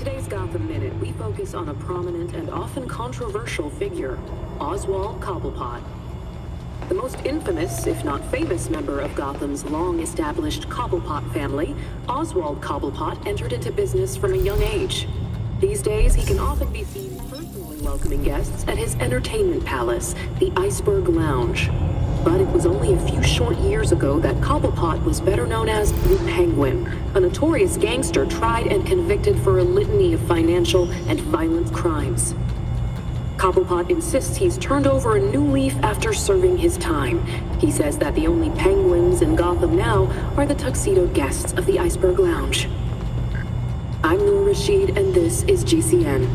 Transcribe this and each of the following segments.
today's Gotham Minute, we focus on a prominent and often controversial figure, Oswald Cobblepot. The most infamous, if not famous, member of Gotham's long-established Cobblepot family, Oswald Cobblepot entered into business from a young age. These days, he can often be seen personally welcoming guests at his entertainment palace, the Iceberg Lounge. But it was only a few short years ago that Cobblepot was better known as the Penguin, a notorious gangster tried and convicted for a litany of financial and violent crimes. Cobblepot insists he's turned over a new leaf after serving his time. He says that the only penguins in Gotham now are the tuxedoed guests of the Iceberg Lounge. I'm Noor Rashid, and this is GCN.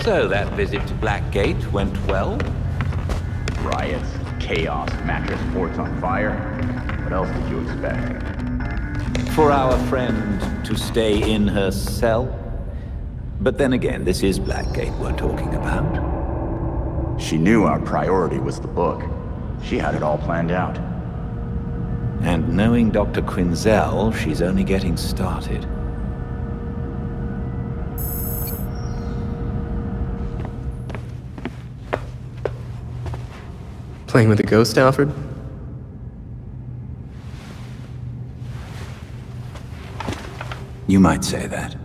So that visit to Blackgate went well? Riots, chaos, mattress forts on fire. What else did you expect? For our friend to stay in her cell? But then again, this is Blackgate we're talking about. She knew our priority was the book. She had it all planned out. And knowing Dr. Quinzel, she's only getting started. Playing with a ghost, Alfred? You might say that.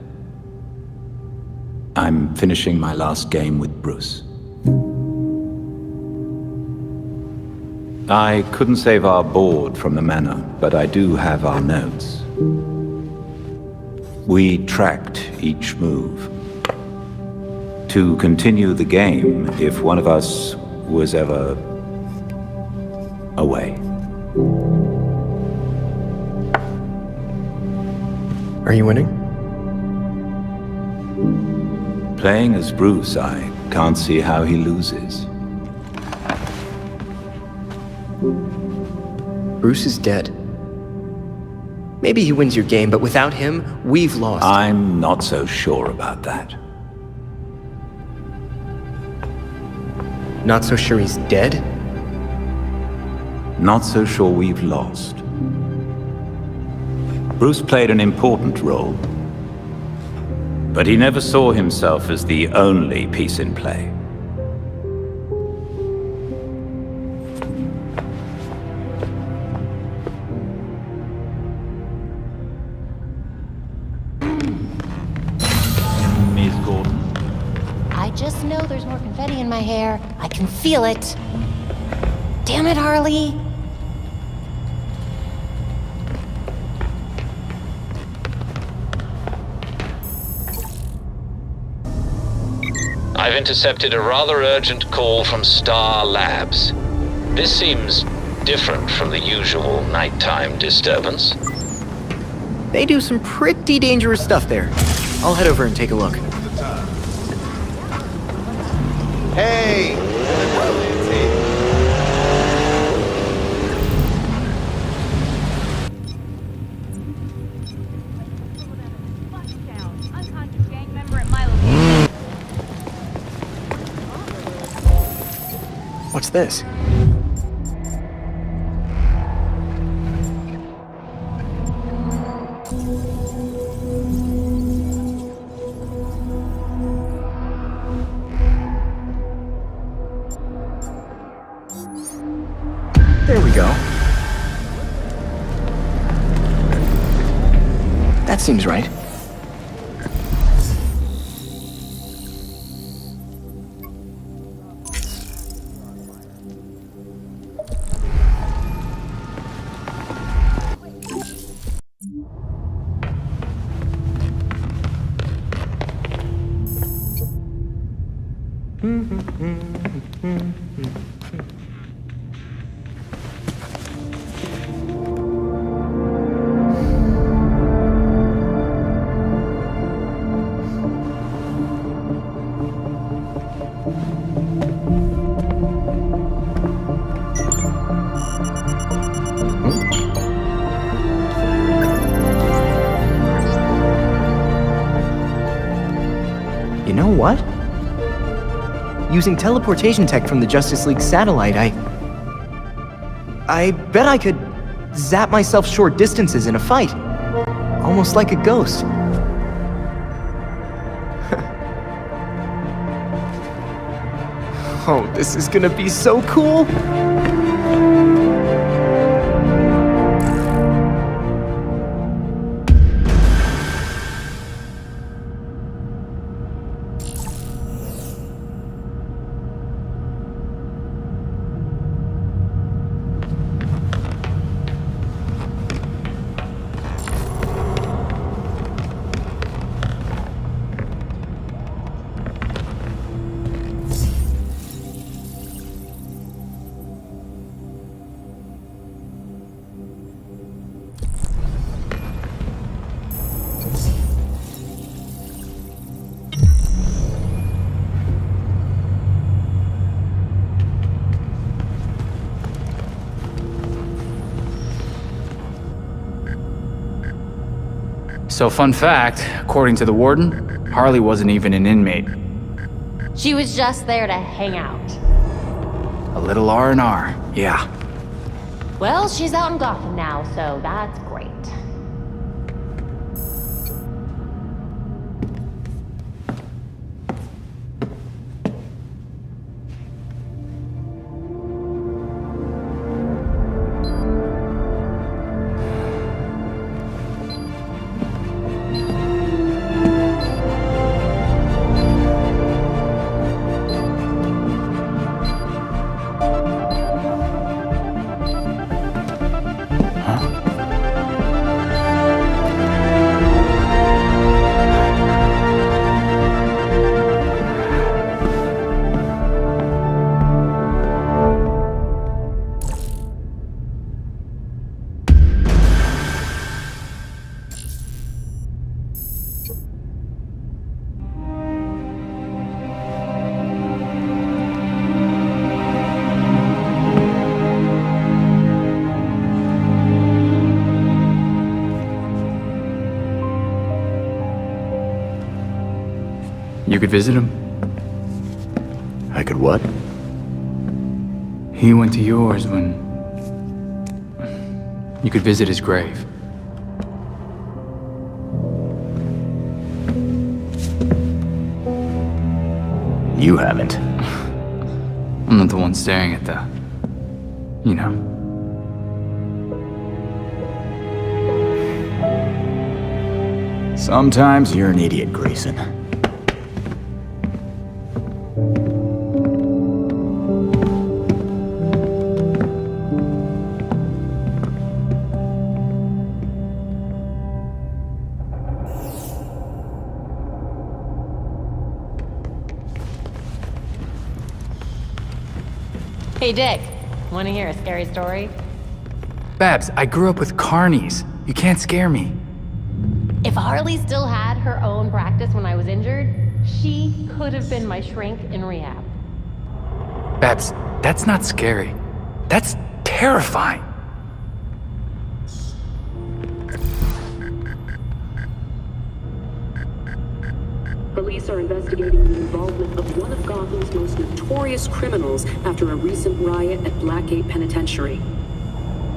I'm finishing my last game with Bruce. I couldn't save our board from the manor, but I do have our notes. We tracked each move. To continue the game if one of us was ever away. Are you winning? Playing as Bruce, I can't see how he loses. Bruce is dead. Maybe he wins your game, but without him, we've lost. I'm not so sure about that. Not so sure he's dead? Not so sure we've lost. Bruce played an important role, but he never saw himself as the only piece in play. Ms. Gordon? I just know there's more confetti in my hair. I can feel it. Damn it, Harley. I've intercepted a rather urgent call from Star Labs. This seems different from the usual nighttime disturbance. They do some pretty dangerous stuff there. I'll head over and take a look. Hey! What's this? There we go. That seems right. Using teleportation tech from the Justice League satellite, I bet I could zap myself short distances in a fight. Almost like a ghost. Oh, this is gonna be so cool! So fun fact, according to the warden, Harley wasn't even an inmate. She was just there to hang out. A little R&R, yeah. Well, she's out in Gotham now, so that's great. You could visit him. I could what? He went to yours when... You could visit his grave. You haven't. I'm not the one staring at the... You know. Sometimes you're an idiot, Grayson. Hey, Dick. Want to hear a scary story? Babs, I grew up with carnies. You can't scare me. If Harley still had her own practice when I was injured, she could have been my shrink in rehab. Babs, that's not scary. That's terrifying. Police are investigating the involvement of one of Gotham's most notorious criminals after a recent riot at Blackgate Penitentiary.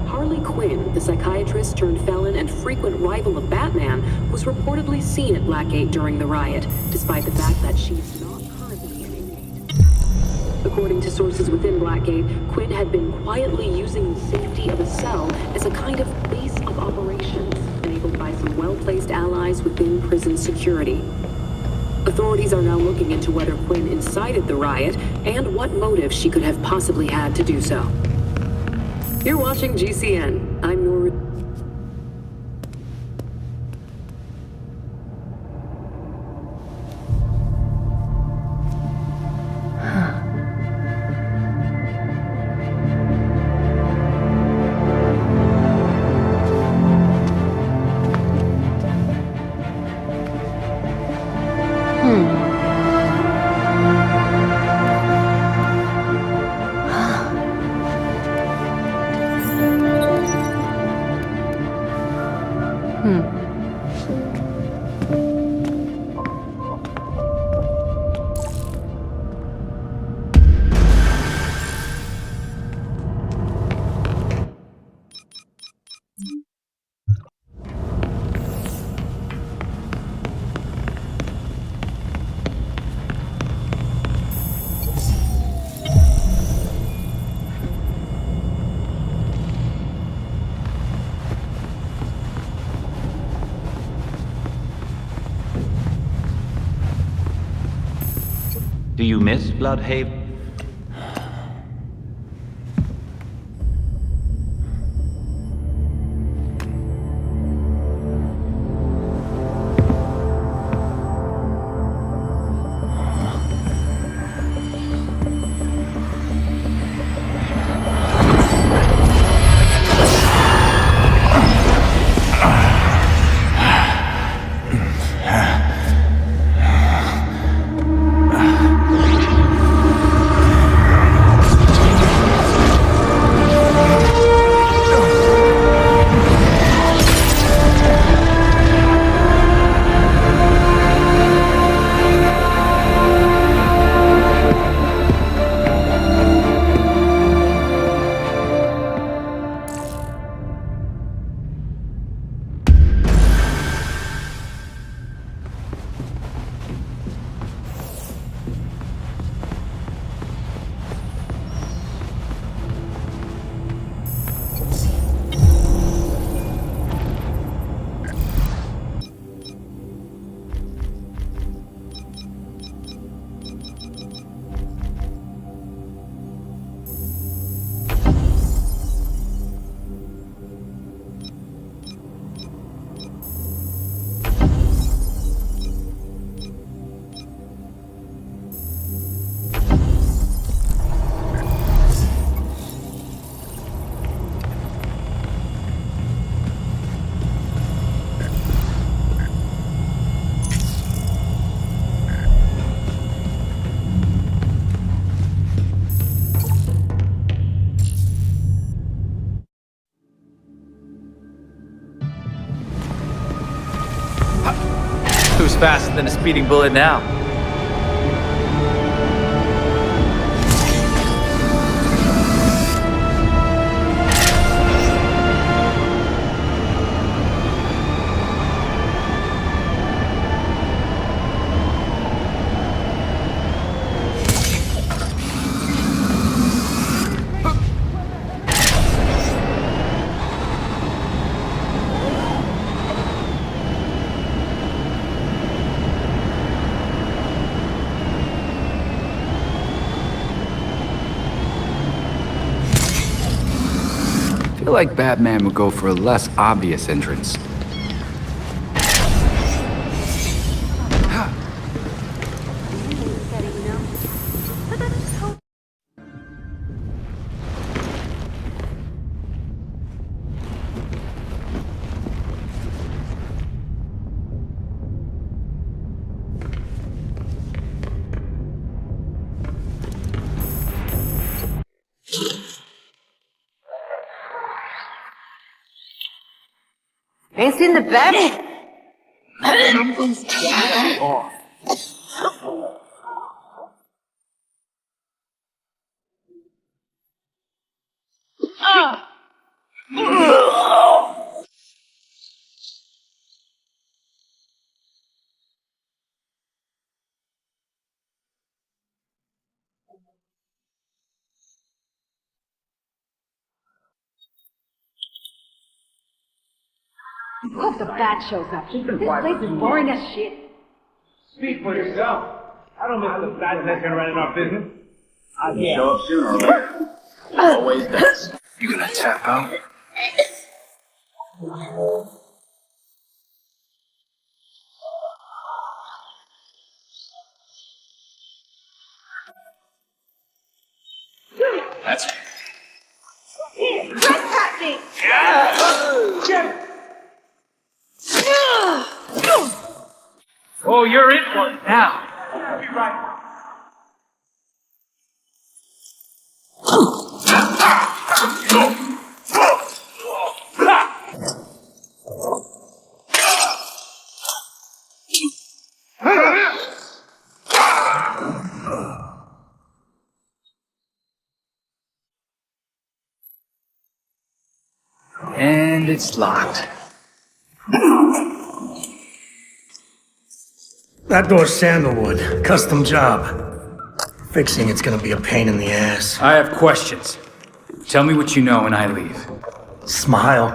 Harley Quinn, the psychiatrist turned felon and frequent rival of Batman, was reportedly seen at Blackgate during the riot, despite the fact that she's not currently an inmate. According to sources within Blackgate, Quinn had been quietly using the safety of a cell as a kind of base of operations, enabled by some well-placed allies within prison security. Authorities are now looking into whether Quinn incited the riot and what motive she could have possibly had to do so. You're watching GCN. I'm Nora. miss Bloodhaven? Who's faster than a speeding bullet now? I feel like Batman would go for a less obvious entrance. Ain't seen the bat? Hope the bat shows up. This place is boring as shit. Speak for yourself. I don't miss the bat that's gonna run in our business. He'll show up sooner or later. Always does. You gonna tap out? That's Trespassing! Oh, you're in for it now. Be right. And it's locked. That door's sandalwood. Custom job. Fixing it's gonna be a pain in the ass. I have questions. Tell me what you know and I leave. Smile.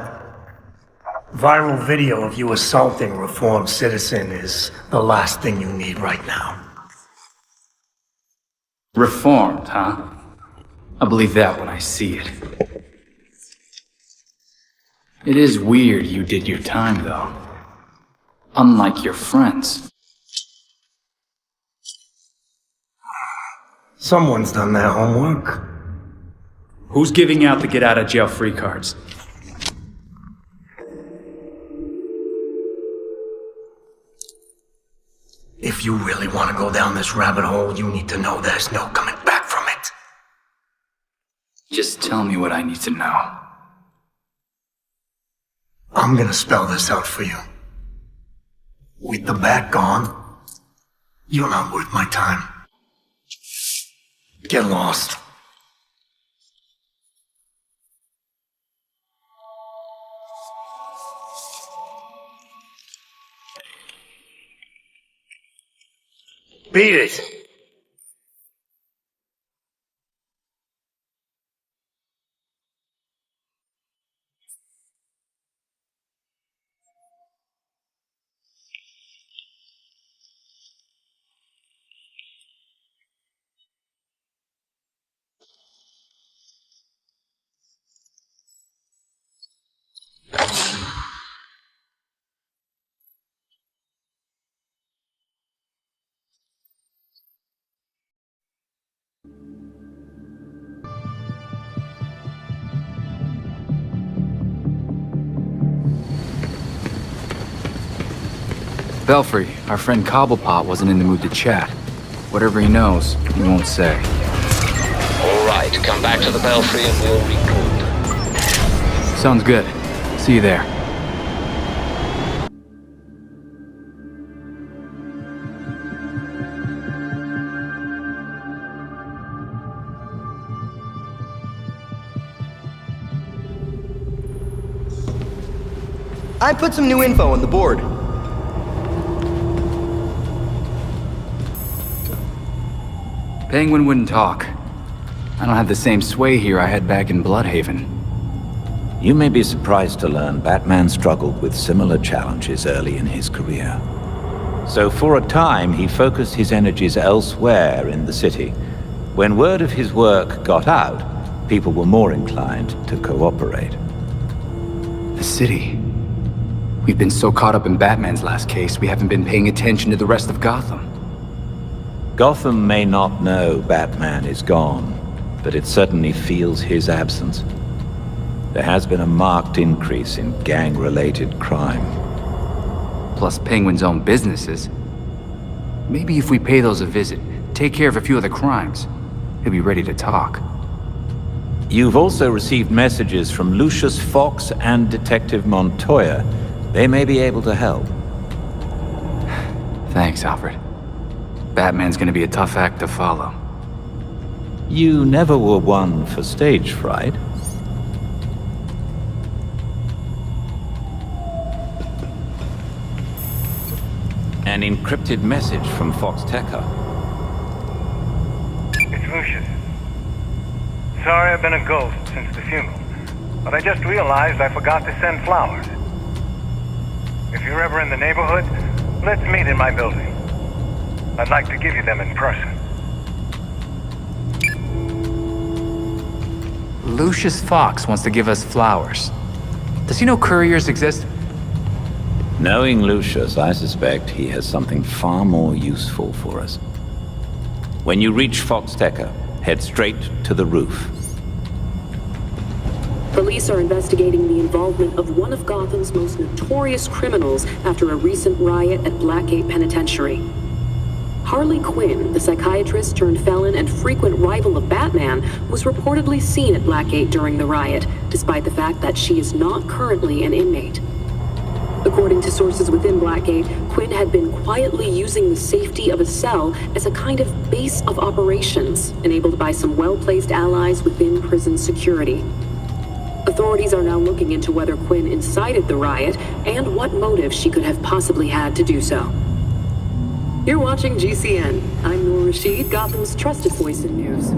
Viral video of you assaulting a reformed citizen is the last thing you need right now. Reformed, huh? I believe that when I see it. It is weird you did your time, though. Unlike your friends. Someone's done their homework. Who's giving out the get-out-of-jail-free cards? If you really want to go down this rabbit hole, you need to know there's no coming back from it. Just tell me what I need to know. I'm gonna spell this out for you. With the bat gone, you're not worth my time. Get lost. Beat it! Belfry, our friend Cobblepot wasn't in the mood to chat. Whatever he knows, he won't say. All right, come back to the Belfry and we'll regroup. Sounds good. See you there. I put some new info on the board. Penguin wouldn't talk. I don't have the same sway here I had back in Bloodhaven. You may be surprised to learn Batman struggled with similar challenges early in his career. So for a time, he focused his energies elsewhere in the city. When word of his work got out, people were more inclined to cooperate. The city. We've been so caught up in Batman's last case, we haven't been paying attention to the rest of Gotham. Gotham may not know Batman is gone, but it certainly feels his absence. There has been a marked increase in gang-related crime. Plus Penguin's own businesses. Maybe if we pay those a visit, take care of a few of the crimes, he'll be ready to talk. You've also received messages from Lucius Fox and Detective Montoya. They may be able to help. Thanks, Alfred. Batman's gonna be a tough act to follow. You never were one for stage fright. An encrypted message from Fox Tekka. It's Lucius. Sorry I've been a ghost since the funeral, but I just realized I forgot to send flowers. If you're ever in the neighborhood, let's meet in my building. I'd like to give you them in person. Lucius Fox wants to give us flowers. Does he know couriers exist? Knowing Lucius, I suspect he has something far more useful for us. When you reach Fox Tekka, head straight to the roof. Police are investigating the involvement of one of Gotham's most notorious criminals after a recent riot at Blackgate Penitentiary. Harley Quinn, the psychiatrist turned felon and frequent rival of Batman, was reportedly seen at Blackgate during the riot, despite the fact that she is not currently an inmate. According to sources within Blackgate, Quinn had been quietly using the safety of a cell as a kind of base of operations, enabled by some well-placed allies within prison security. Authorities are now looking into whether Quinn incited the riot and what motive she could have possibly had to do so. You're watching GCN. I'm Noor Rashid, Gotham's trusted voice in news.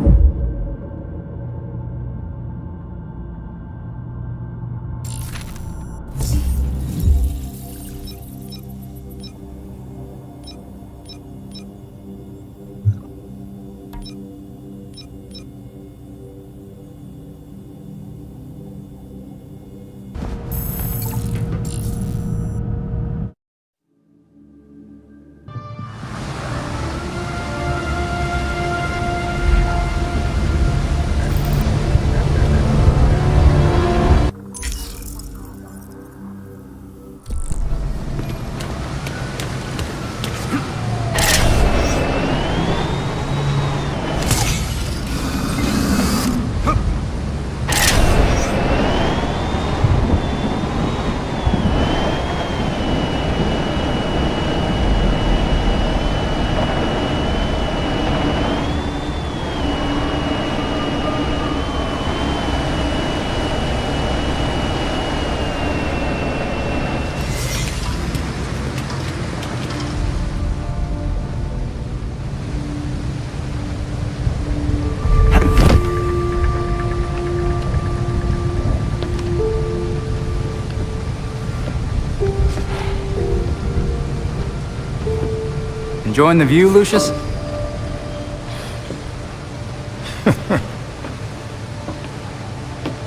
Enjoying the view, Lucius?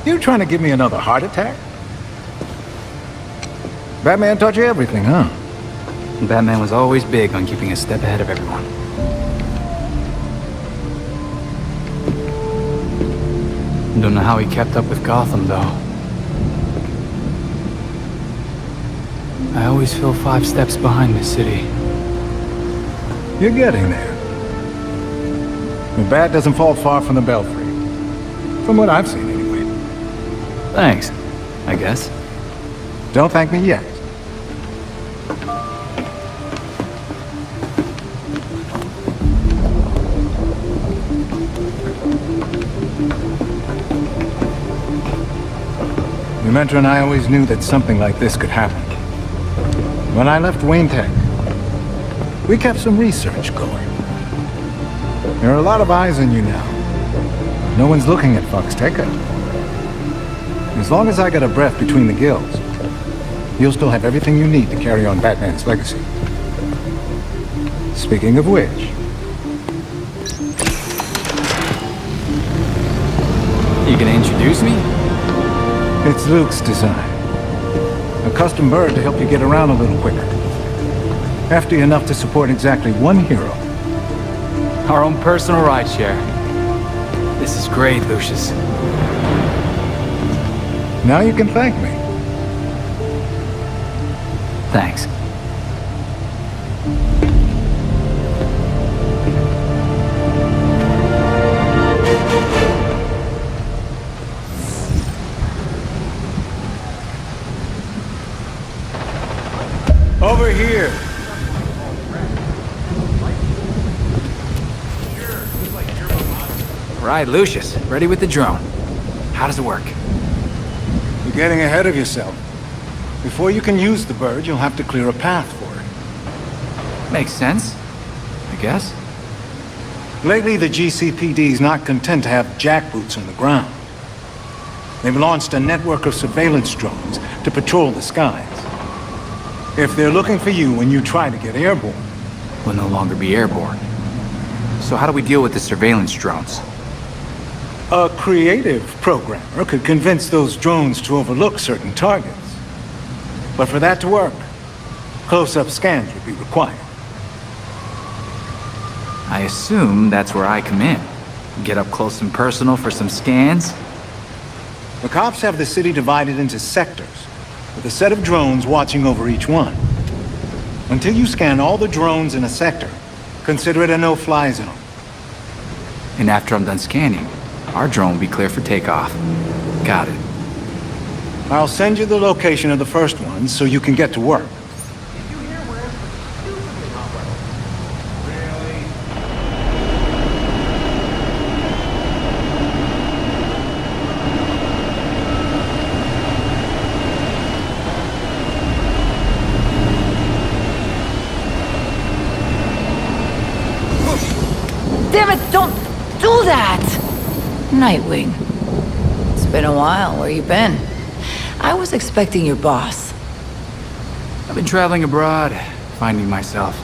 You trying to give me another heart attack? Batman taught you everything, huh? Batman was always big on keeping a step ahead of everyone. Don't know how he kept up with Gotham, though. I always feel 5 steps behind this city. You're getting there. The bat doesn't fall far from the belfry. From what I've seen, anyway. Thanks, I guess. Don't thank me yet. Dementor and I always knew that something like this could happen. When I left Wayne Tech, we kept some research going. There are a lot of eyes on you now. No one's looking at Foxteca. As long as I got a breath between the gills, you'll still have everything you need to carry on Batman's legacy. Speaking of which... You gonna introduce me? It's Luke's design. A custom bird to help you get around a little quicker. Hefty enough to support exactly one hero. Our own personal rideshare. This is great, Lucius. Now you can thank me. Thanks. Over here. Right, Lucius. Ready with the drone. How does it work? You're getting ahead of yourself. Before you can use the bird, you'll have to clear a path for it. Makes sense, I guess. Lately, the GCPD's not content to have jackboots on the ground. They've launched a network of surveillance drones to patrol the skies. If they're looking for you when you try to get airborne... We'll no longer be airborne. So how do we deal with the surveillance drones? A creative programmer could convince those drones to overlook certain targets. But for that to work, close-up scans would be required. I assume that's where I come in. Get up close and personal for some scans? The cops have the city divided into sectors, with a set of drones watching over each one. Until you scan all the drones in a sector, consider it a no-fly zone. And after I'm done scanning, our drone will be clear for takeoff. Got it. I'll send you the location of the first one so you can get to work. Damn it, don't do that! Nightwing. It's been a while. Where you been? I was expecting your boss. I've been traveling abroad, finding myself,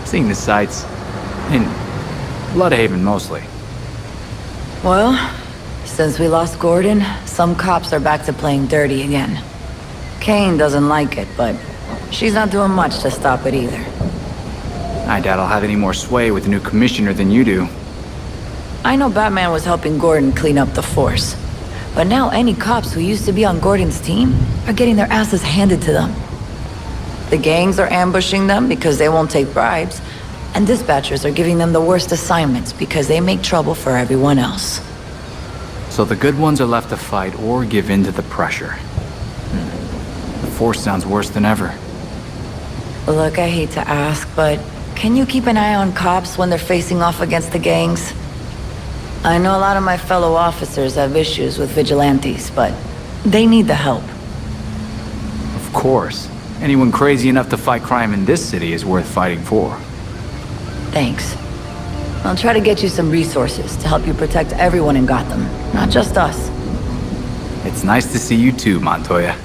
seeing the sights. In Bloodhaven, mostly. Well, since we lost Gordon, some cops are back to playing dirty again. Kane doesn't like it, but she's not doing much to stop it either. I doubt I'll have any more sway with the new commissioner than you do. I know Batman was helping Gordon clean up the force. But now any cops who used to be on Gordon's team are getting their asses handed to them. The gangs are ambushing them because they won't take bribes, and dispatchers are giving them the worst assignments because they make trouble for everyone else. So the good ones are left to fight or give in to the pressure. The force sounds worse than ever. Look, I hate to ask, but can you keep an eye on cops when they're facing off against the gangs? I know a lot of my fellow officers have issues with vigilantes, but they need the help. Of course. Anyone crazy enough to fight crime in this city is worth fighting for. Thanks. I'll try to get you some resources to help you protect everyone in Gotham, not just us. It's nice to see you too, Montoya.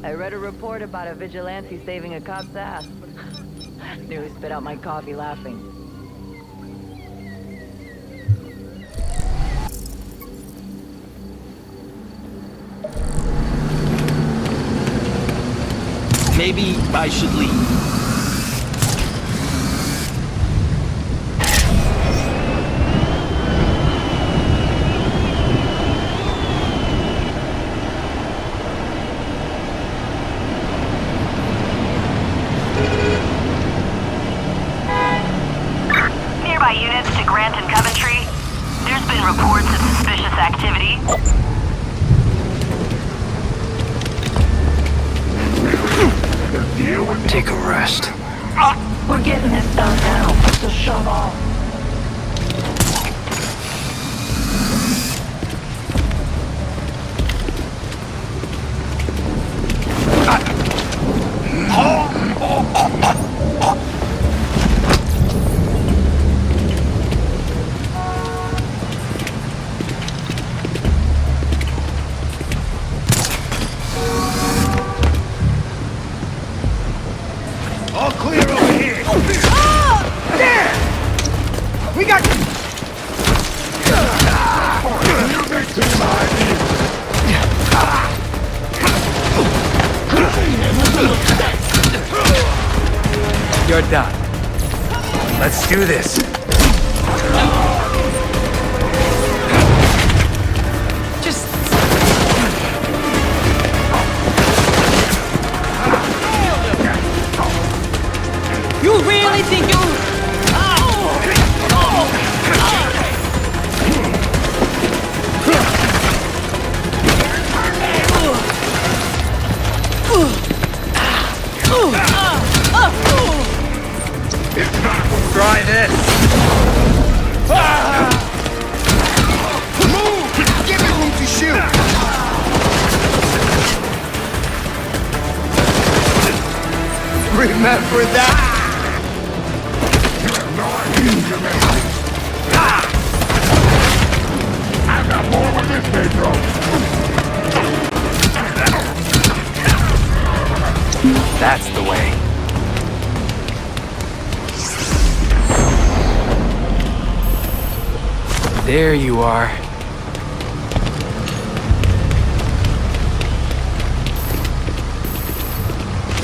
I read a report about a vigilante saving a cop's ass. Nearly spit out my coffee laughing. Maybe I should leave. Nearby units to Grant and Coventry. There's been reports of suspicious activity. Take a rest. We're getting this done now, so shove off. All clear over here! There! We got... You're done. Let's do this. Just... You really think you... Try this. Move! Give me room to shoot! Remember that? I got more with this, Pedro! That's the way. There you are.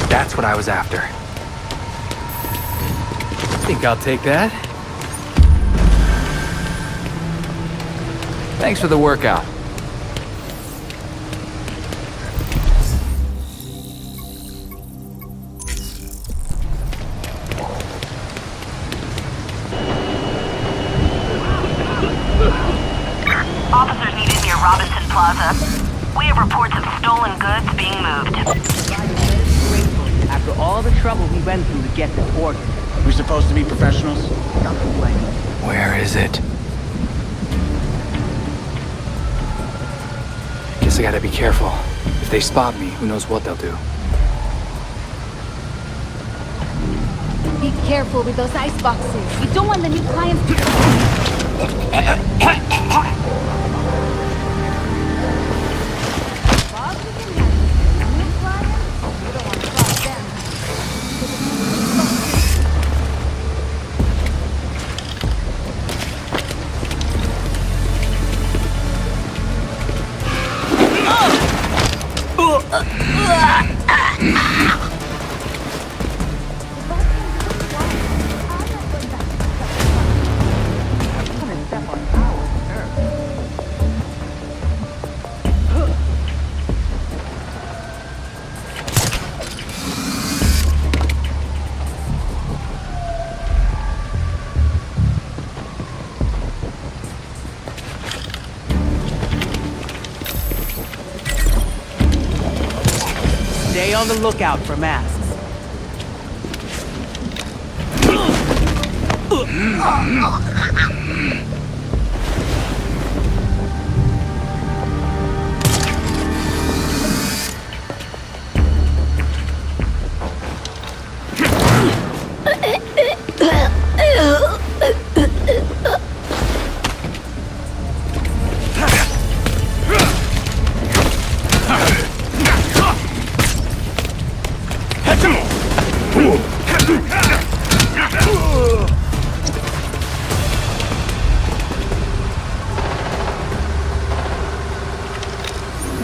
That's what I was after. Think I'll take that. Thanks for the workout. Officers needed near Robinson Plaza. We have reports of stolen goods being moved. After all the trouble we went through to get this organ. We're supposed to be professionals? Don't complain. Where is it? Guess I gotta be careful. If they spot me, who knows what they'll do. Be careful with those ice boxes. You don't want the new clients to... Stay on the lookout for masks.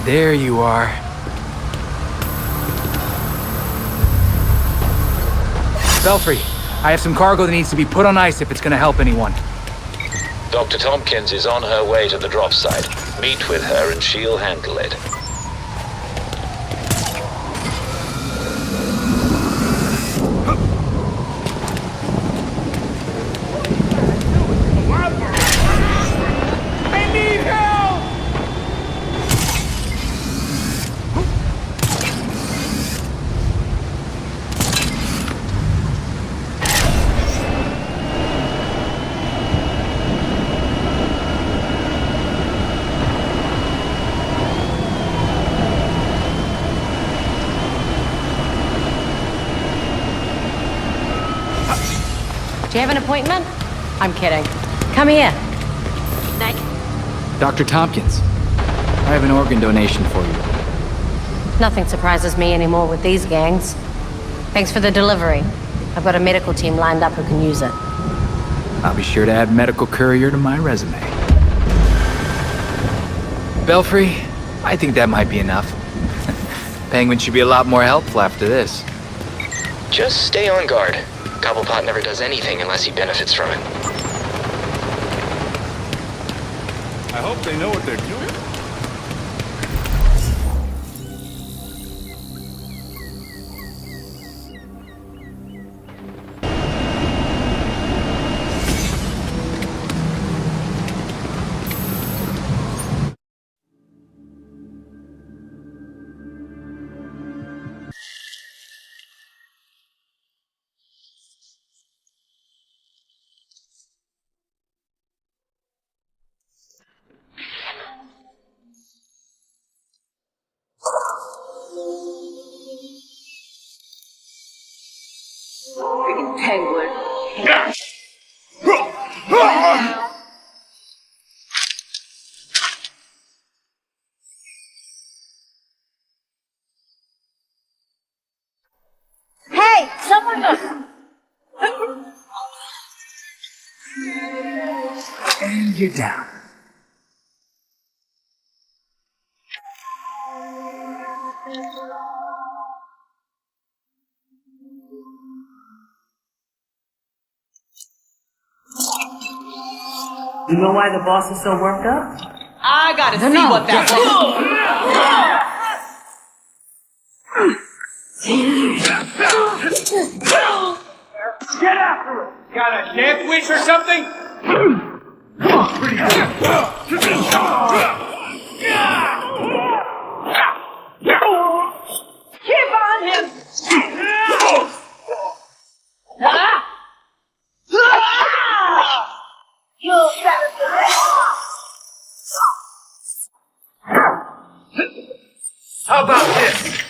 There you are. Belfry, I have some cargo that needs to be put on ice if it's gonna help anyone. Dr. Tompkins is on her way to the drop site. Meet with her and she'll handle it. I need help! Do you have an appointment? I'm kidding. Come here. Night. Dr. Tompkins, I have an organ donation for you. Nothing surprises me anymore with these gangs. Thanks for the delivery. I've got a medical team lined up who can use it. I'll be sure to add medical courier to my resume. Belfry, I think that might be enough. Penguin should be a lot more helpful after this. Just stay on guard. Cobblepot never does anything unless he benefits from it. I hope they know what they're doing. Penguin. Hey, someone! And you're down. You know why the boss is so worked up? I gotta see what that Get after him! Got a death wish or something? Pretty Keep on him! You'll How about this?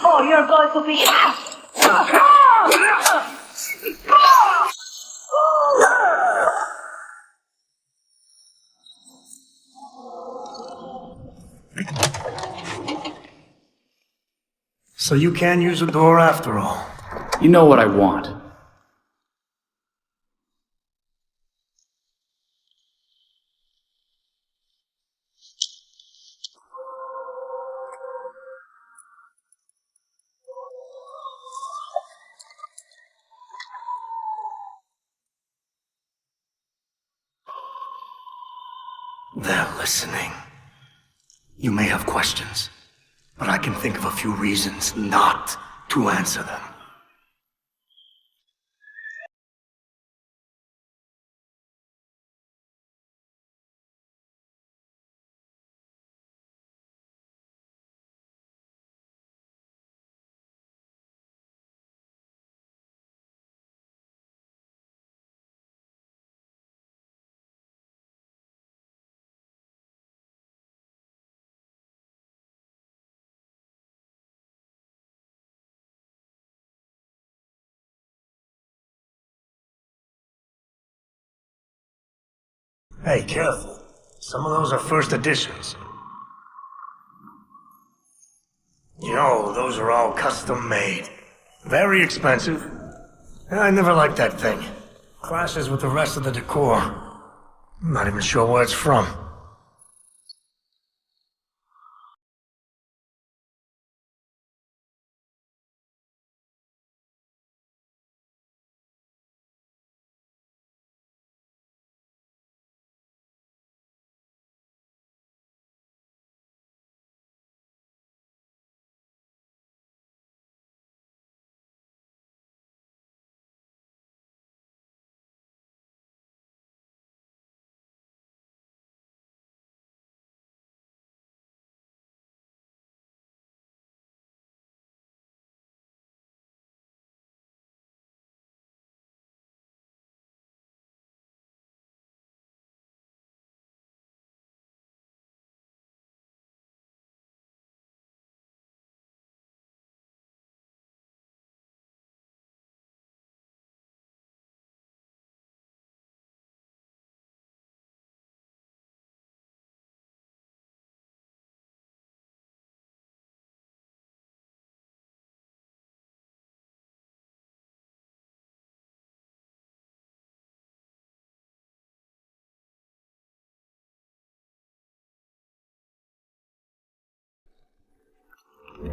Oh, you're going to be... So you can't use the door after all. You know what I want. They're listening. You may have questions, but I can think of a few reasons not to answer them. Hey, careful. Some of those are first editions. You know, those are all custom made. Very expensive. I never liked that thing. Clashes with the rest of the decor. I'm not even sure where it's from.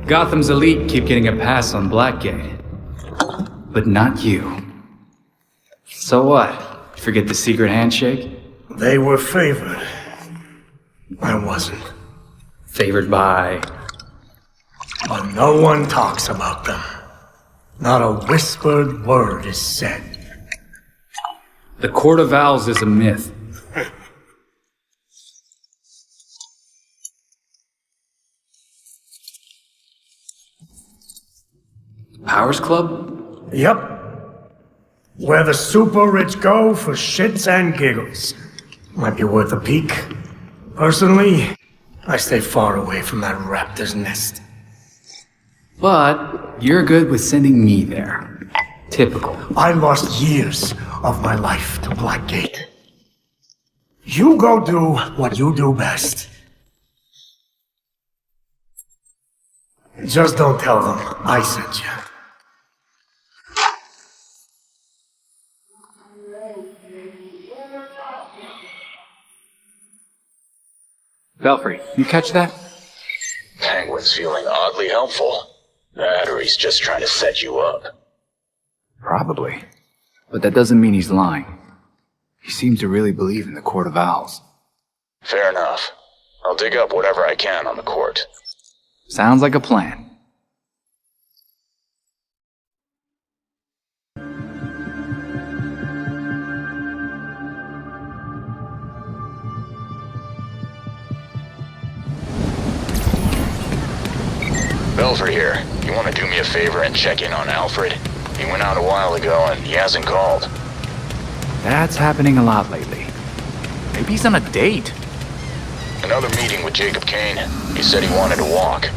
Gotham's elite keep getting a pass on Blackgate. But not you. So what? Forget the secret handshake? They were favored. I wasn't. Favored by... But no one talks about them. Not a whispered word is said. The Court of Owls is a myth. Powers Club? Yep. Where the super rich go for shits and giggles. Might be worth a peek. Personally, I stay far away from that raptor's nest. But you're good with sending me there. Typical. I lost years of my life to Blackgate. You go do what you do best. Just don't tell them I sent you. Belfry, you catch that? Penguin's feeling oddly helpful. Battery's just trying to set you up. Probably. But that doesn't mean he's lying. He seems to really believe in the Court of Owls. Fair enough. I'll dig up whatever I can on the court. Sounds like a plan. Belfry here. You want to do me a favor and check in on Alfred? He went out a while ago and he hasn't called. That's happening a lot lately. Maybe he's on a date. Another meeting with Jacob Kane. He said he wanted to walk.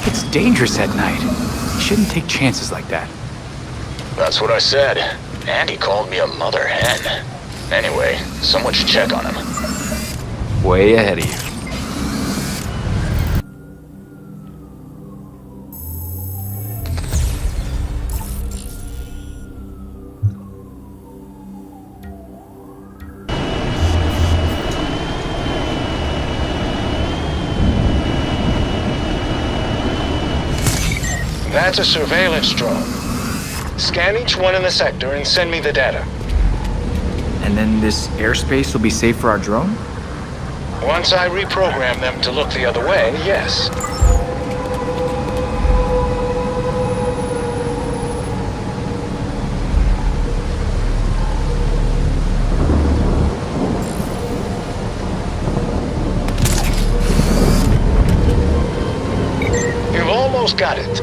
It's dangerous at night. You shouldn't take chances like that. That's what I said. And he called me a mother hen. Anyway, someone should check on him. Way ahead of you. That's a surveillance drone. Scan each one in the sector and send me the data. And then this airspace will be safe for our drone? Once I reprogram them to look the other way, yes. You've almost got it.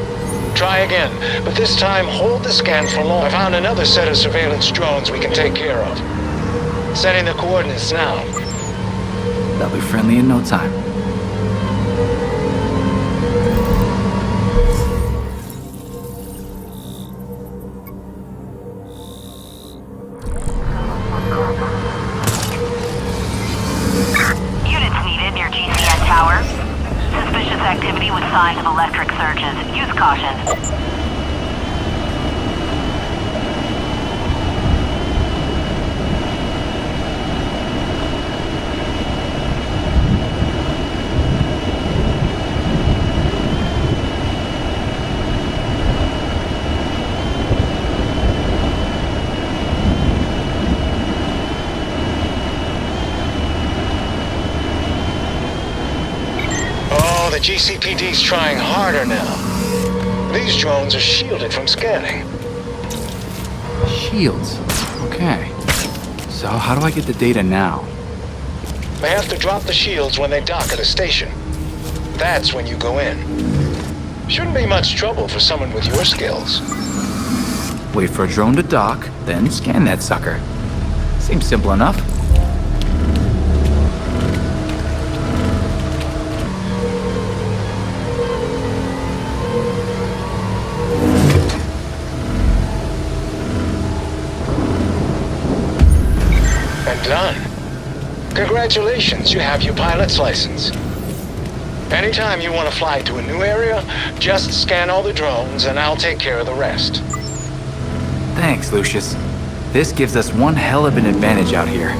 Try again, but this time hold the scan for long. I found another set of surveillance drones we can take care of. Sending the coordinates now. They'll be friendly in no time. The GCPD's trying harder now. These drones are shielded from scanning. Shields? Okay. So how do I get the data now? They have to drop the shields when they dock at a station. That's when you go in. Shouldn't be much trouble for someone with your skills. Wait for a drone to dock, then scan that sucker. Seems simple enough. Done. Congratulations, you have your pilot's license. Anytime you want to fly to a new area, just scan all the drones and I'll take care of the rest. Thanks, Lucius. This gives us one hell of an advantage out here.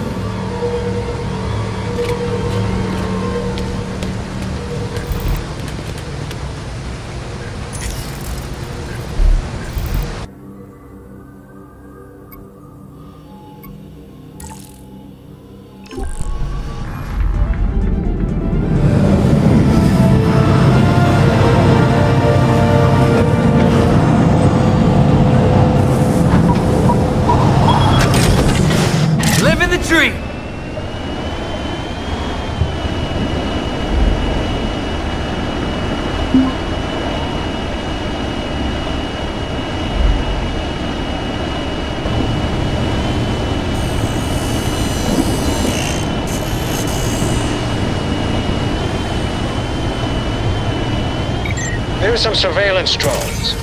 There's some surveillance drones.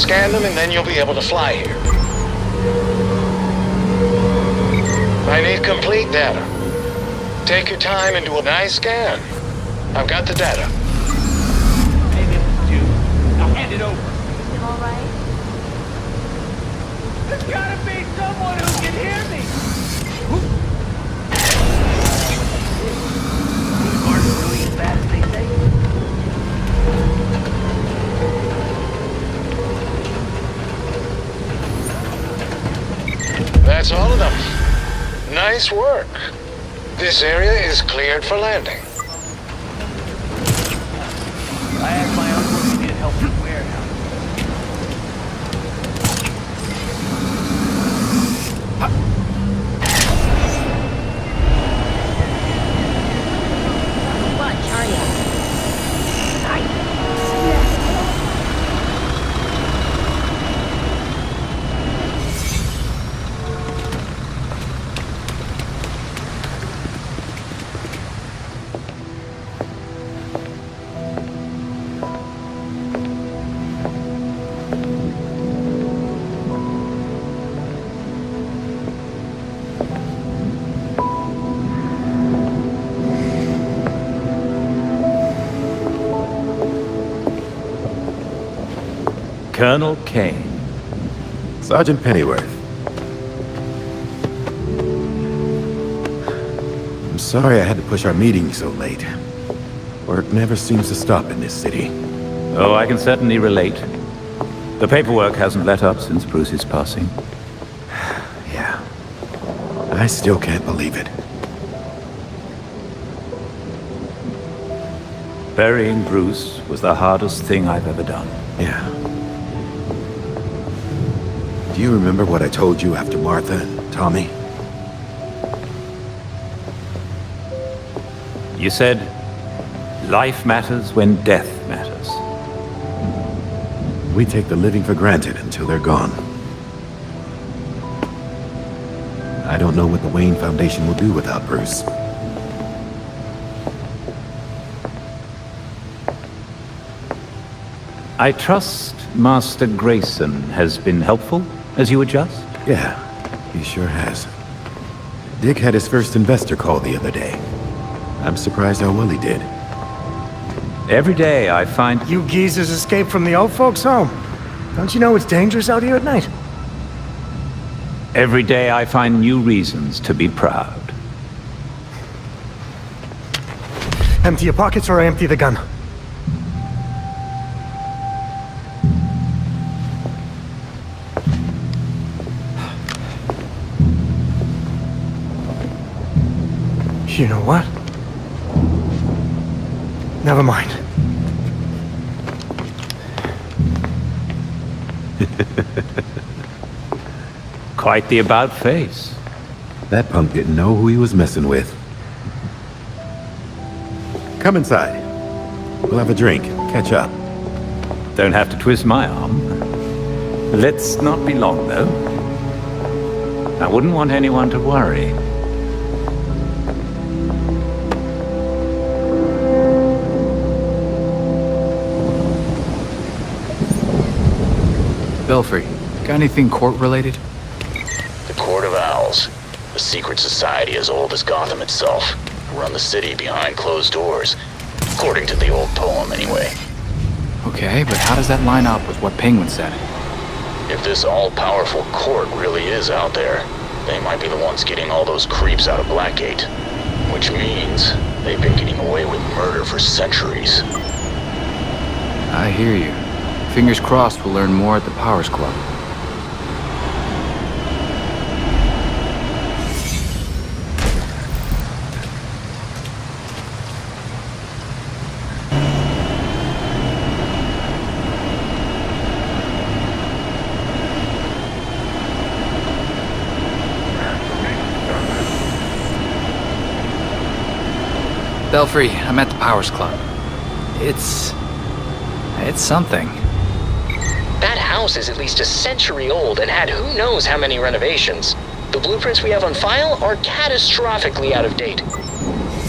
Scan them and then you'll be able to fly here. I need complete data. Take your time and do a nice scan. I've got the data. Maybe it's you. Now hand it over. Is it all right? There's gotta be someone who can hear me. These aren't really as bad as they say. That's all of them. Nice work. This area is cleared for landing. I asked my uncle if he needed help in the warehouse. Bunch, are you? Colonel Kane. Sergeant Pennyworth. I'm sorry I had to push our meeting so late. Work never seems to stop in this city. Oh, I can certainly relate. The paperwork hasn't let up since Bruce's passing. Yeah. I still can't believe it. Burying Bruce was the hardest thing I've ever done. Yeah. Do you remember what I told you after Martha and Tommy? You said, life matters when death matters. We take the living for granted until they're gone. I don't know what the Wayne Foundation will do without Bruce. I trust Master Grayson has been helpful as you adjust? Yeah, he sure has. Dick had his first investor call the other day. I'm surprised how well he did. Every day I find... You geezers escaped from the old folks' home. Don't you know it's dangerous out here at night? Every day I find new reasons to be proud. Empty your pockets or I empty the gun. You know what? Never mind. Quite the about-face. That punk didn't know who he was messing with. Come inside. We'll have a drink, catch up. Don't have to twist my arm. Let's not be long, though. I wouldn't want anyone to worry. Belfry, got anything court-related? The Court of Owls. A secret society as old as Gotham itself. Run the city behind closed doors. According to the old poem, anyway. Okay, but how does that line up with what Penguin said? If this all-powerful court really is out there, they might be the ones getting all those creeps out of Blackgate. Which means they've been getting away with murder for centuries. I hear you. Fingers crossed we'll learn more at the Powers Club. Belfry, I'm at the Powers Club. It's something. That house is at least a century old and had who knows how many renovations. The blueprints we have on file are catastrophically out of date.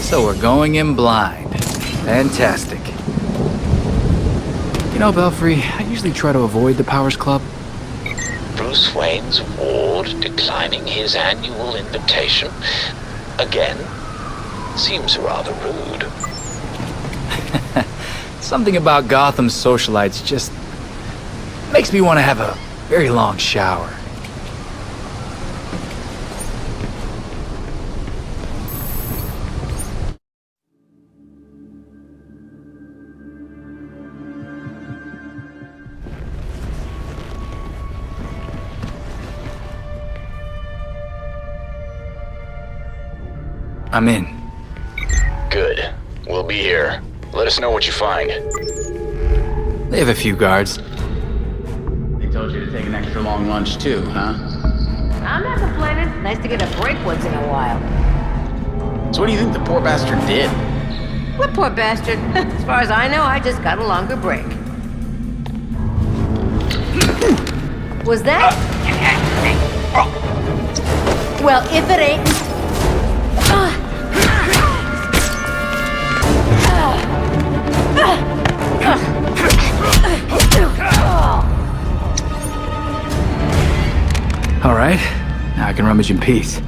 So we're going in blind. Fantastic. You know, Belfry, I usually try to avoid the Powers Club. Bruce Wayne's ward declining his annual invitation again seems rather rude. Something about Gotham's socialites just makes me want to have a very long shower. I'm in. Good. We'll be here. Let us know what you find. They have a few guards. They told you to take an extra long lunch too, huh? I'm not complaining. Nice to get a break once in a while. So what do you think the poor bastard did? What poor bastard? As far as I know, I just got a longer break. Was that? Well, if it ain't... All right, now I can rummage in peace.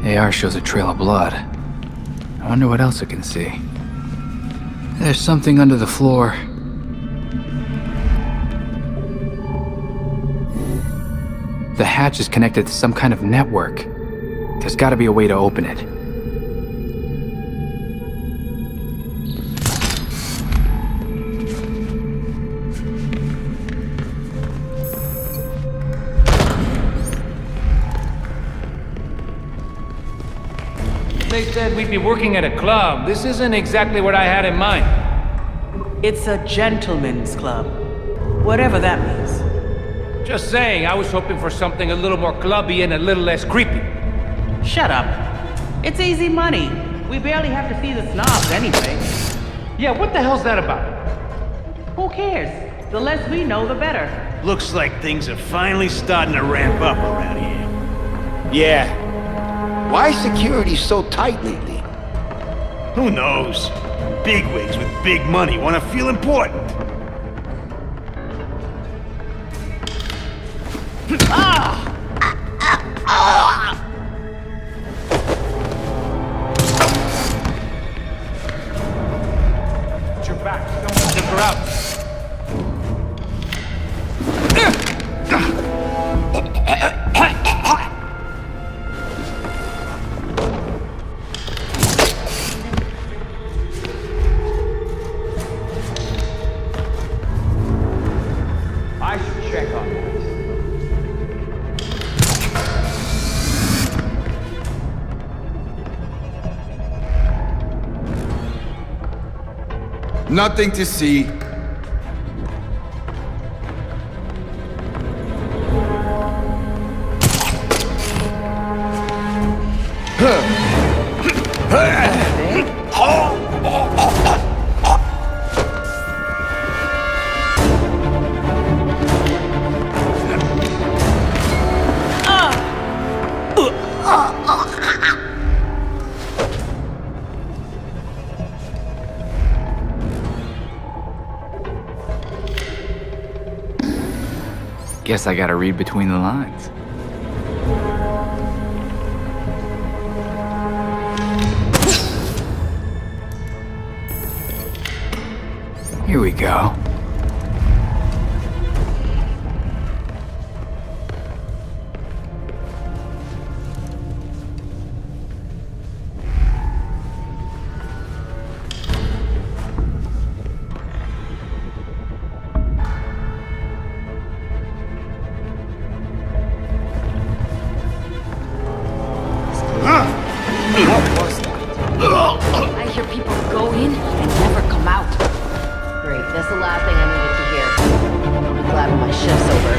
AR shows a trail of blood. I wonder what else it can see. There's something under the floor. The hatch is connected to some kind of network. There's gotta be a way to open it. They said we'd be working at a club. This isn't exactly what I had in mind. It's a gentleman's club. Whatever that means. Just saying, I was hoping for something a little more clubby and a little less creepy. Shut up. It's easy money. We barely have to see the snobs anyway. Yeah, what the hell's that about? Who cares? The less we know, the better. Looks like things are finally starting to ramp up around here. Yeah. Why is security so tight lately? Who knows? Bigwigs with big money want to feel important. Put your back. Don't take her out. I should check on that. Nothing to see. Guess I gotta read between the lines. Here we go. I hear people go in and never come out. Great, that's the last thing I needed to hear. I'll be glad when my shift's over.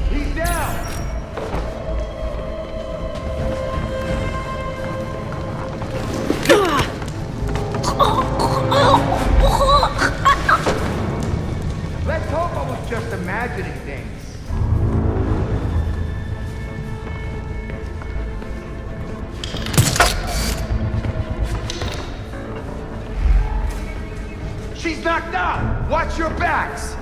He's down! Let's hope I was just imagining things. She's knocked out! Watch your backs!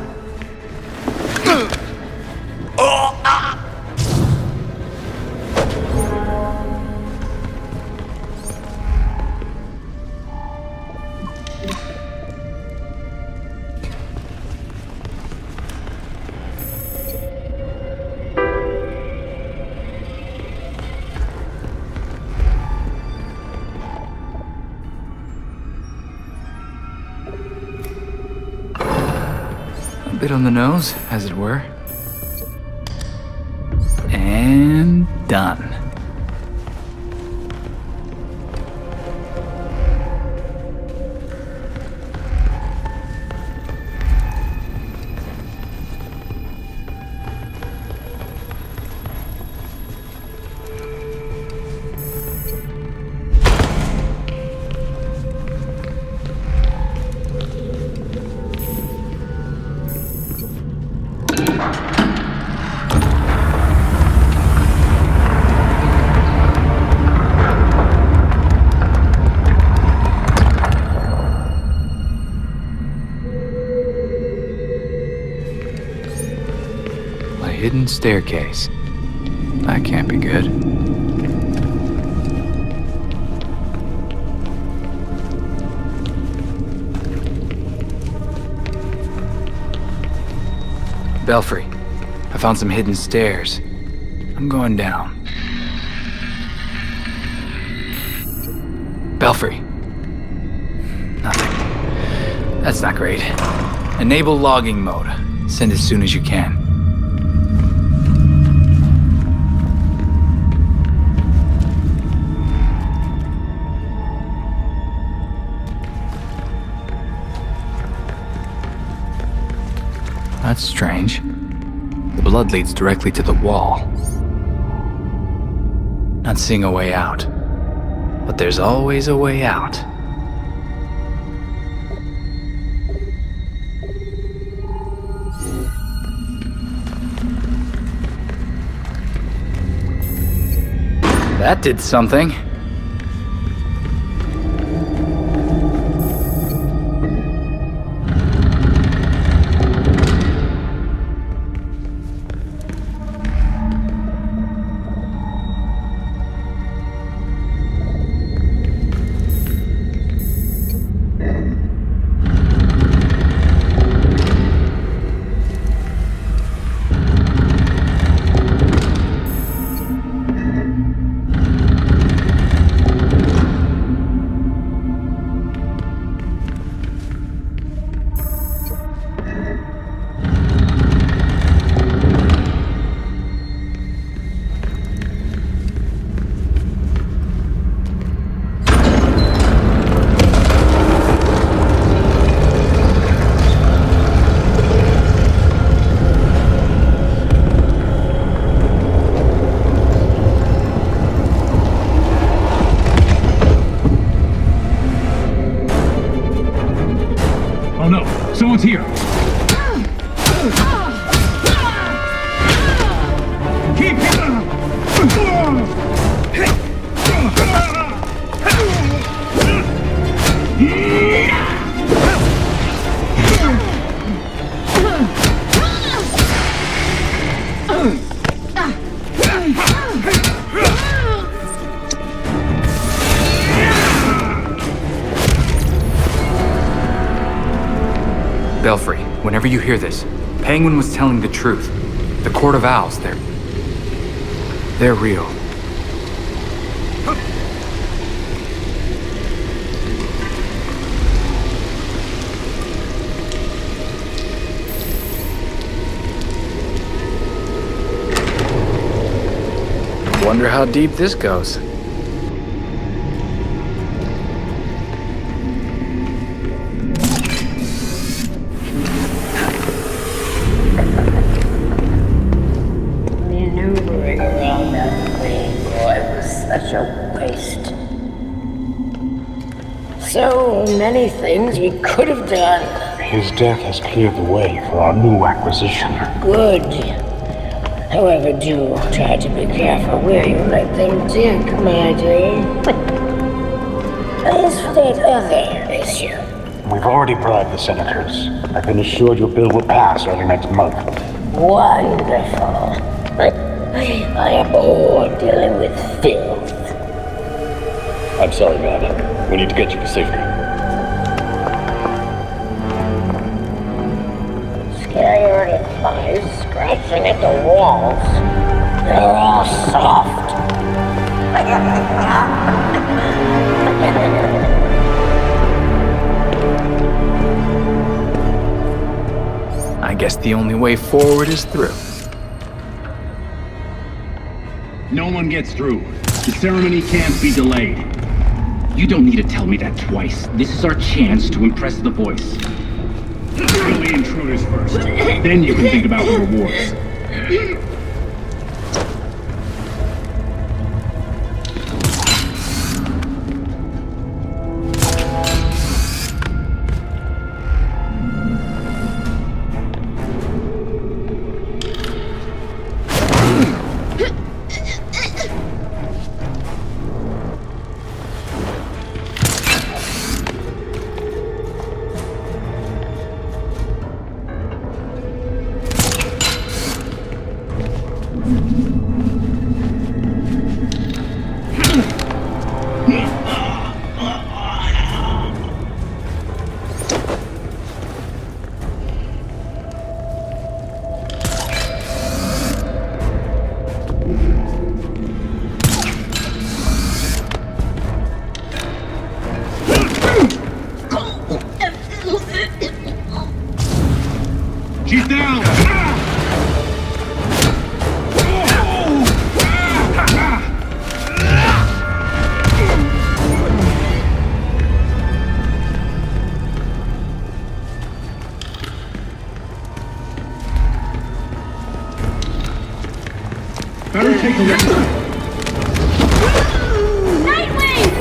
A bit on the nose, as it were. And done. Hidden staircase. That can't be good. Belfry, I found some hidden stairs. I'm going down. Belfry. Nothing. That's not great. Enable logging mode. Send as soon as you can. That's strange. The blood leads directly to the wall. Not seeing a way out. But there's always a way out. That did something. Oh no, someone's here. Keep Belfry, whenever you hear this, Penguin was telling the truth. The Court of Owls, they're real. Wonder how deep this goes. Maneuvering around that thing, boy, was such a waste. So many things we could have done. His death has cleared the way for our new acquisition. Good. However, do try to be careful where you let them dig, my dear. As for that other issue, We've already bribed the senators. I've been assured your bill will pass early next month. wonderful. I am bored dealing with filth. I'm sorry, man. We need to get you to safety. Scared of flies scratching at the walls. They're all soft. I guess the only way forward is through. No one gets through. The ceremony can't be delayed. You don't need to tell me that twice. This is our chance to impress the voice. Kill the intruders first. Then you can think about the rewards. She's down! Better take a look. Nightwing!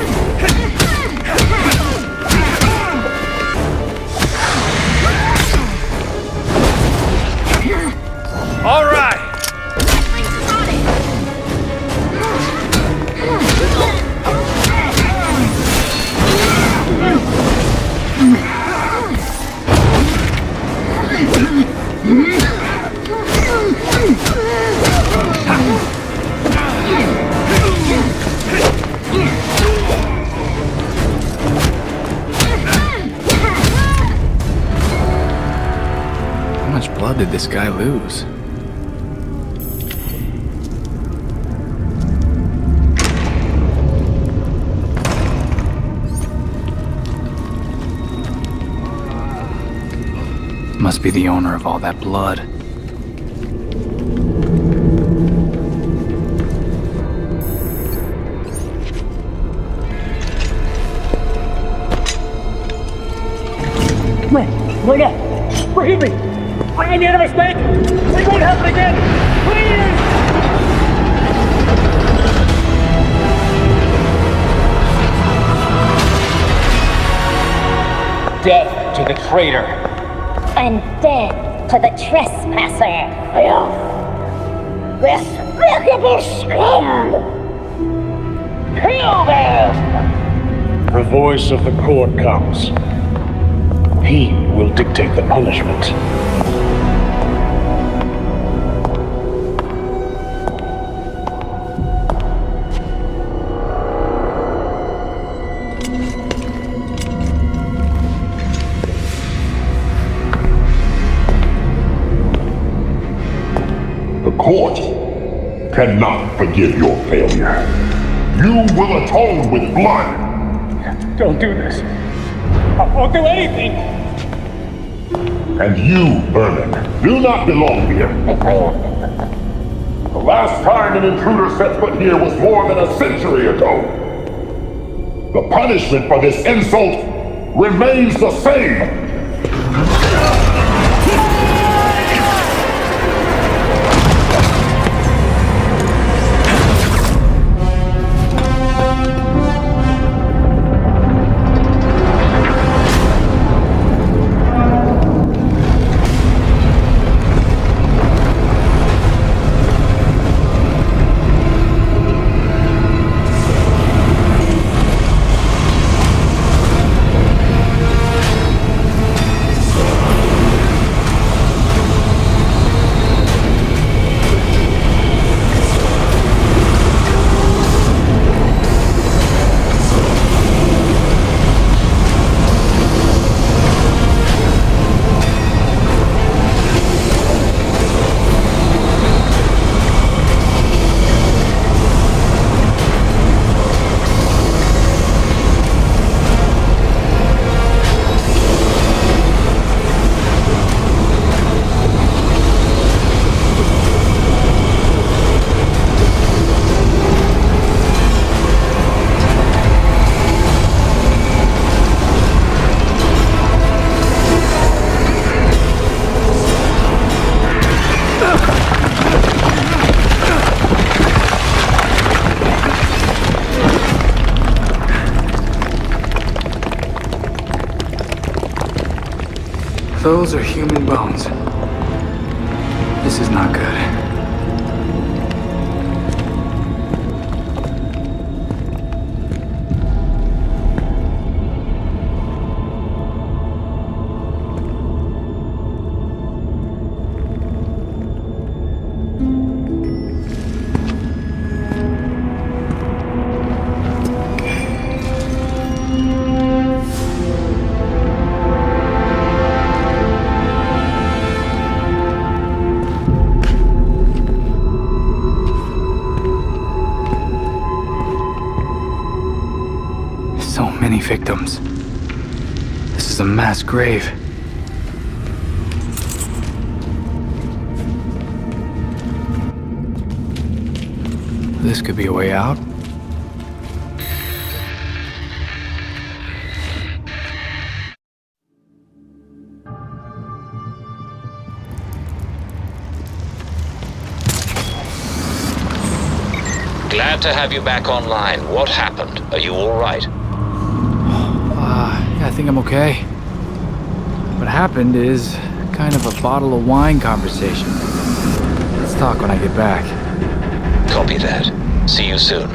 How much blood did this guy lose? Must be the owner of all that blood. Wait up! Forgive me! I made a mistake! It won't happen again! Please! Death to the traitor! And death to the trespasser! Despicable scum! Kill them! The voice of the court comes. He will dictate the punishment. The court cannot forgive your failure. You will atone with blood. Don't do this. I won't do anything! And you, Vernon, do not belong here. The last time an intruder set foot here was more than a century ago. The punishment for this insult remains the same. Those are human bones. This is not good. Victims. This is a mass grave. This could be a way out. Glad to have you back online. What happened? Are you all right? Yeah, I think I'm okay. What happened is kind of a bottle of wine conversation. Let's talk when I get back. Copy that. See you soon.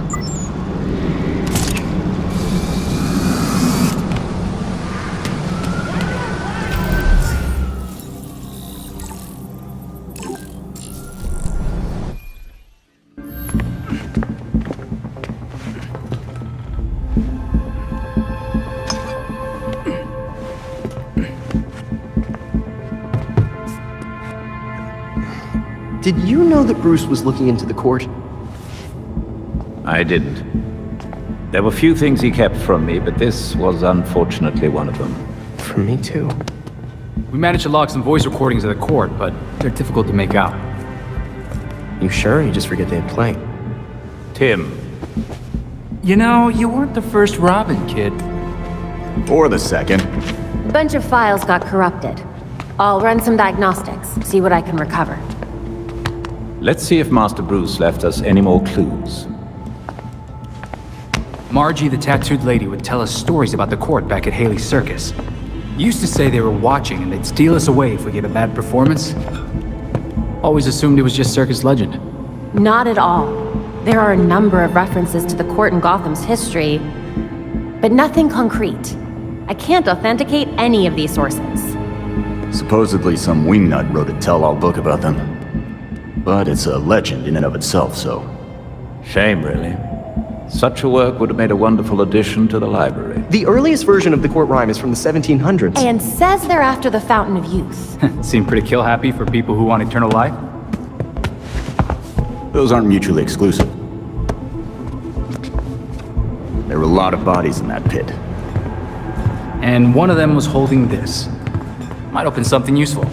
Did you know that Bruce was looking into the court? I didn't. There were few things he kept from me, but this was unfortunately one of them. From me too. We managed to log some voice recordings of the court, but they're difficult to make out. You sure? You just forget they had playing. Tim. You know, you weren't the first Robin, kid. Or the second. A bunch of files got corrupted. I'll run some diagnostics, see what I can recover. Let's see if Master Bruce left us any more clues. Margie, the tattooed lady, would tell us stories about the court back at Haley's Circus. Used to say they were watching and they'd steal us away if we gave a bad performance. Always assumed it was just circus legend. Not at all. There are a number of references to the court in Gotham's history, but nothing concrete. I can't authenticate any of these sources. Supposedly some wingnut wrote a tell-all book about them. But it's a legend in and of itself, so... Shame, really. Such a work would have made a wonderful addition to the library. The earliest version of the court rhyme is from the 1700s. And says they're after the Fountain of Youth. Seem pretty kill-happy for people who want eternal life? Those aren't mutually exclusive. There were a lot of bodies in that pit. And one of them was holding this. Might open something useful.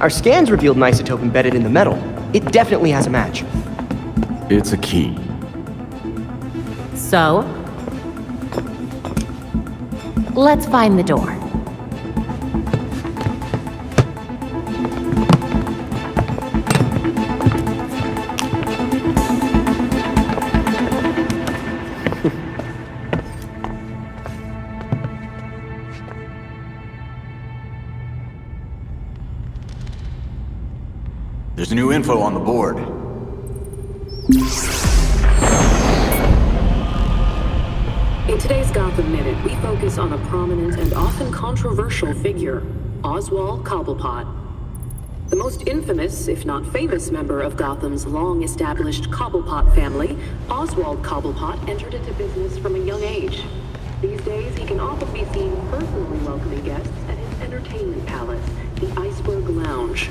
Our scans revealed an isotope embedded in the metal. It definitely has a match. It's a key. So? Let's find the door. There's new info on the board. In today's Gotham Minute, we focus on a prominent and often controversial figure, Oswald Cobblepot. The most infamous, if not famous, member of Gotham's long-established Cobblepot family, Oswald Cobblepot entered into business from a young age. These days, he can often be seen personally welcoming guests at his entertainment palace, the Iceberg Lounge.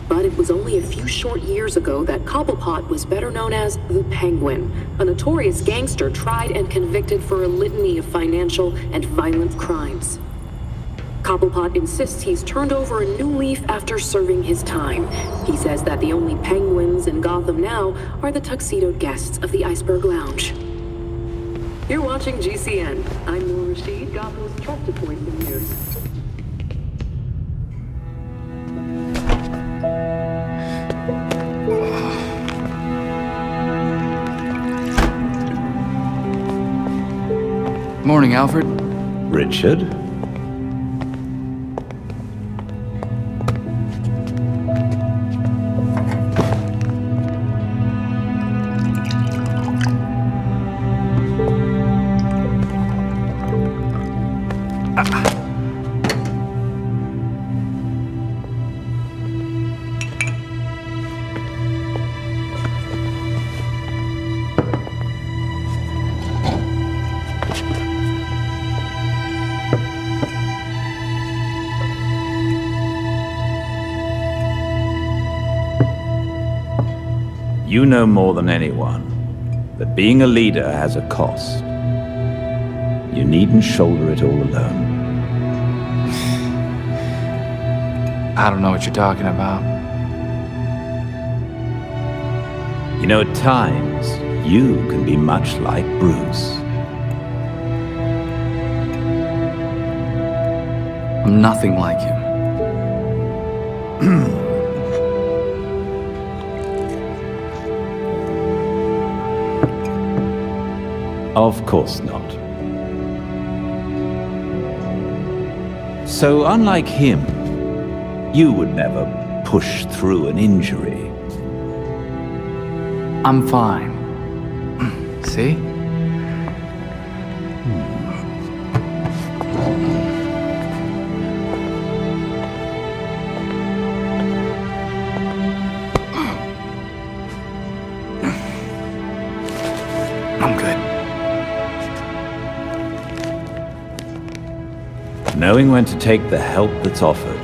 But it was only a few short years ago that Cobblepot was better known as the Penguin, a notorious gangster tried and convicted for a litany of financial and violent crimes. Cobblepot insists he's turned over a new leaf after serving his time. He says that the only penguins in Gotham now are the tuxedoed guests of the Iceberg Lounge. You're watching GCN. I'm Noor Rashid, Gotham's trusted voice in news. Morning, Alfred. Richard? You know more than anyone that being a leader has a cost. You needn't shoulder it all alone. I don't know what you're talking about. You know, at times, you can be much like Bruce. I'm nothing like him. Of course not. So, unlike him, you would never push through an injury. I'm fine. See? I'm good. Knowing when to take the help that's offered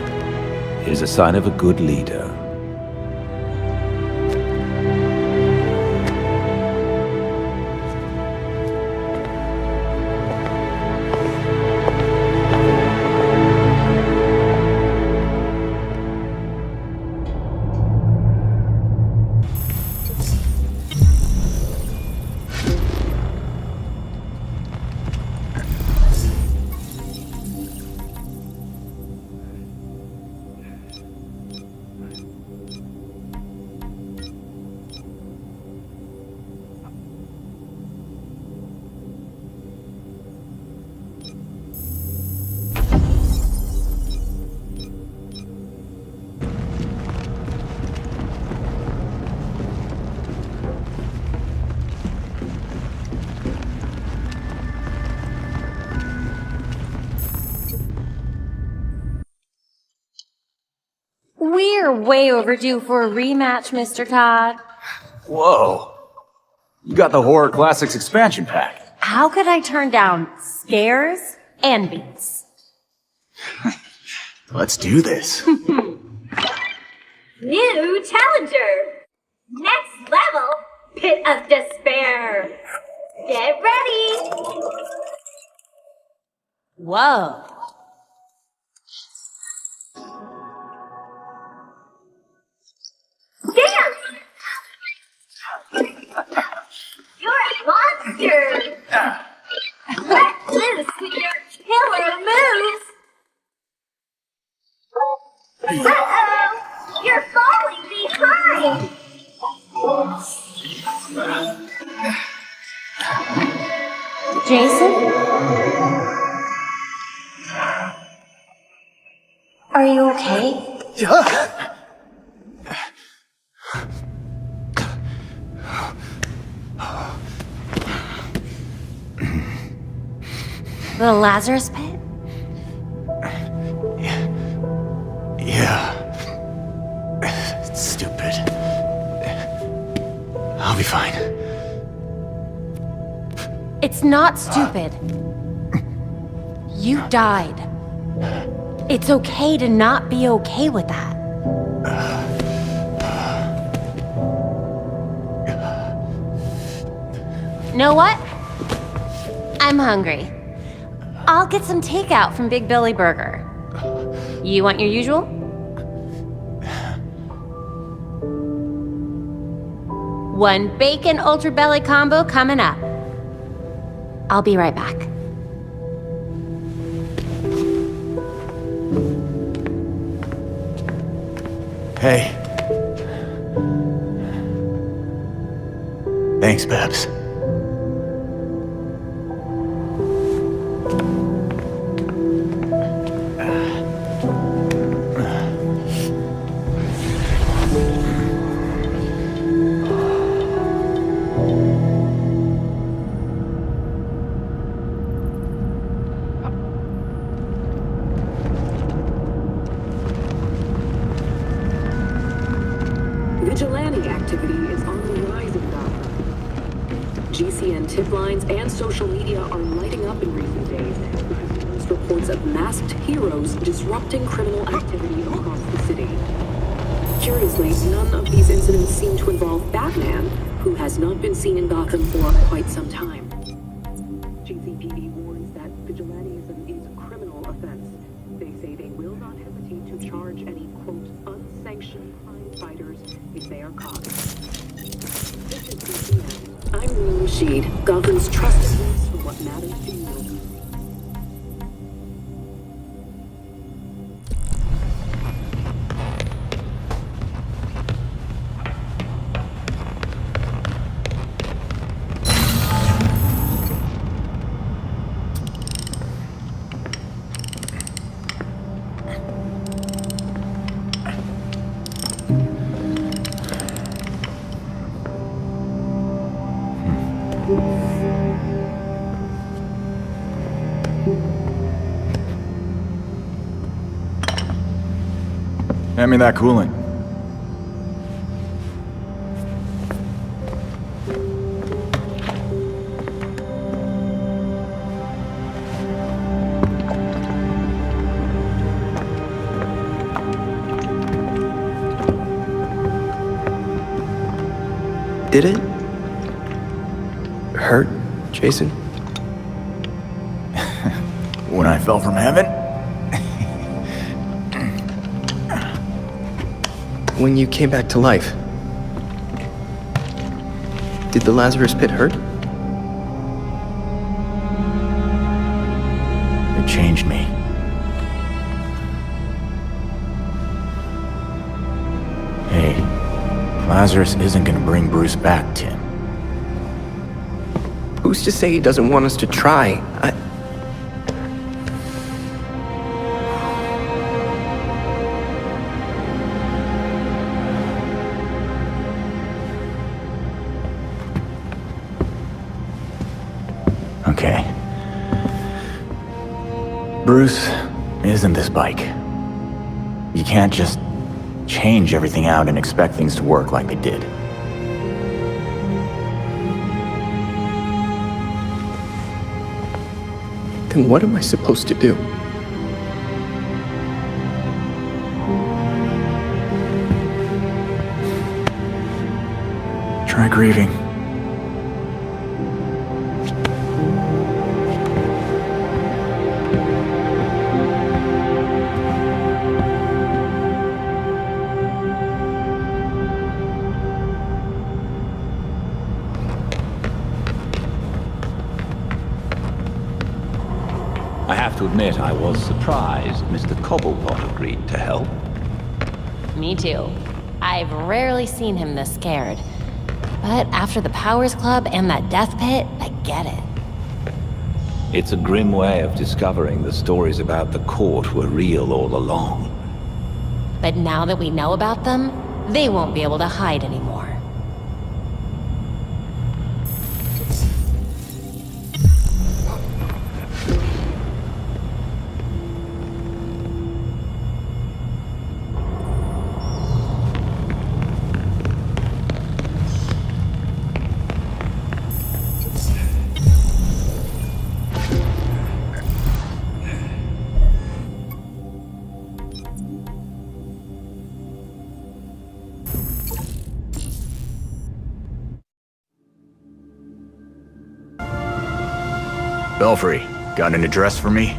is a sign of a good leader. We're way overdue for a rematch, Mr. Todd. Whoa. You got the Horror Classics expansion pack. How could I turn down scares and beats? Let's do this. New challenger! Next level, Pit of Despair! Get ready! Whoa. Dance! You're a monster! Let loose with your killer moves! Uh-oh! You're falling behind! Jason? Are you okay? The Lazarus Pit? Yeah. It's stupid. I'll be fine. It's not stupid. You died. It's okay to not be okay with that. Know what? I'm hungry. I'll get some takeout from Big Billy Burger. You want your usual? One bacon ultra belly combo coming up. I'll be right back. Hey. Thanks, Babs. Vigilante activity is on the rise in Gotham. GCN tip lines and social media are lighting up in recent days with numerous reports of masked heroes disrupting criminal activity across the city. Curiously, none of these incidents seem to involve Batman, who has not been seen in Gotham for quite some time. GCPD warns that vigilantism is a criminal offense. They say they will not hesitate to charge any, quote, unsanctioned crime fighters if they are caught. This is GCN. I'm Rue Rashid, Gotham's trusted voice for what matters to you. Hand me that coolant. Did it hurt, Jason? When I fell from heaven? When you came back to life, did the Lazarus Pit hurt? It changed me. Hey, Lazarus isn't gonna bring Bruce back, Tim. Who's to say he doesn't want us to try? Okay. Bruce isn't this bike. You can't just change everything out and expect things to work like they did. Then what am I supposed to do? Try grieving. I have to admit, I was surprised Mr. Cobblepot agreed to help. Me too. I've rarely seen him this scared. But after the Powers Club and that death pit, I get it. It's a grim way of discovering the stories about the court were real all along. But now that we know about them, they won't be able to hide anymore. Belfry, got an address for me?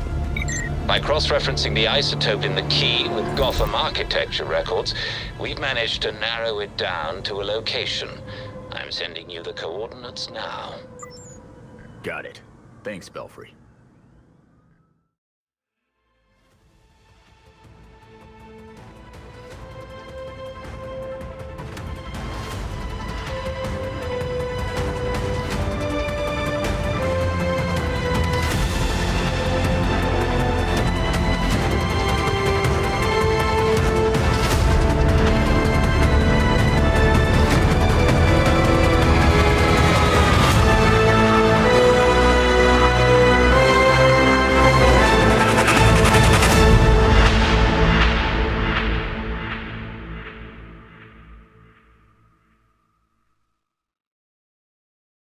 By cross-referencing the isotope in the key with Gotham architecture records, we've managed to narrow it down to a location. I'm sending you the coordinates now. Got it. Thanks, Belfry.